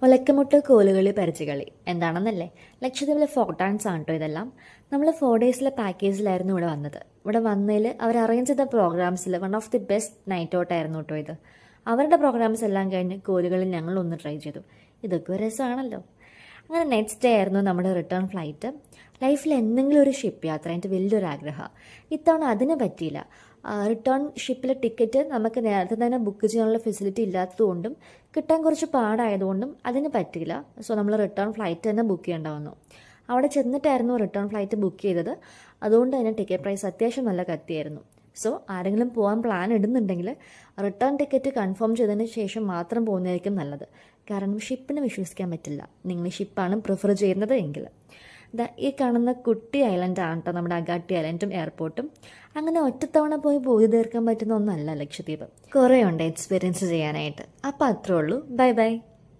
ഒലക്കമുട്ട്, കോലുകളി, പരിചകളി എന്താണെന്നല്ലേ? ലക്ഷദ്വീപിലെ folk dance ആണ് കേട്ടോ ഇതെല്ലാം. നമ്മൾ 4 ഡേയ്സിലെ പാക്കേജിലായിരുന്നു ഇവിടെ വന്നത്. ഇവിടെ വന്നതിൽ അവർ അറേഞ്ച് ചെയ്ത പ്രോഗ്രാംസിൽ one of the best night out ആയിരുന്നു കേട്ടോ ഇത്. അവരുടെ പ്രോഗ്രാംസ് എല്ലാം കഴിഞ്ഞ് കോലുകളിൽ ഞങ്ങളൊന്ന് ട്രൈ ചെയ്തു. ഇതൊക്കെ ഒരു രസമാണല്ലോ. അങ്ങനെ നെക്സ്റ്റ് ഡേ ആയിരുന്നു നമ്മുടെ റിട്ടേൺ ഫ്ലൈറ്റ്. ലൈഫിൽ എന്തെങ്കിലും ഒരു ഷിപ്പ് യാത്ര എൻ്റെ വലിയൊരു ആഗ്രഹമാണ്. ഇത്തവണ അതിന് പറ്റിയില്ല. റിട്ടേൺ ഷിപ്പിലെ ടിക്കറ്റ് നമുക്ക് നേരത്തെ തന്നെ ബുക്ക് ചെയ്യാനുള്ള ഫെസിലിറ്റി ഇല്ലാത്തതുകൊണ്ടും കിട്ടാൻ കുറച്ച് പാടായതുകൊണ്ടും അതിന് പറ്റിയില്ല. സോ നമ്മൾ റിട്ടേൺ ഫ്ലൈറ്റ് തന്നെ ബുക്ക് ചെയ്യേണ്ട വന്നു. അവിടെ ചെന്നിട്ടായിരുന്നു റിട്ടേൺ ഫ്ലൈറ്റ് ബുക്ക് ചെയ്തത്. അതുകൊണ്ട് തന്നെ ടിക്കറ്റ് പ്രൈസ് അത്യാവശ്യം നല്ല കത്തിയായിരുന്നു. സോ ആരെങ്കിലും പോകാൻ പ്ലാൻ ഇടുന്നുണ്ടെങ്കിൽ റിട്ടേൺ ടിക്കറ്റ് കൺഫേം ചെയ്തതിന് ശേഷം മാത്രം പോകുന്നതായിരിക്കും നല്ലത്. കാരണം ഷിപ്പിന് വിശ്വസിക്കാൻ പറ്റില്ല. നിങ്ങൾ ഷിപ്പാണ് പ്രിഫർ ചെയ്യുന്നത് എങ്കിൽ. ഈ കാണുന്ന കുട്ടി ഐലൻഡാണ് കേട്ടോ നമ്മുടെ അഗാട്ടി ഐലൻഡും എയർപോർട്ടും. അങ്ങനെ ഒറ്റത്തവണ പോയി തീർക്കാൻ പറ്റുന്ന ഒന്നല്ല ലക്ഷദ്വീപ്. കുറേ ഉണ്ട് എക്സ്പീരിയൻസ് ചെയ്യാനായിട്ട്. അപ്പോൾ അത്രേ ഉള്ളൂ. Bye bye.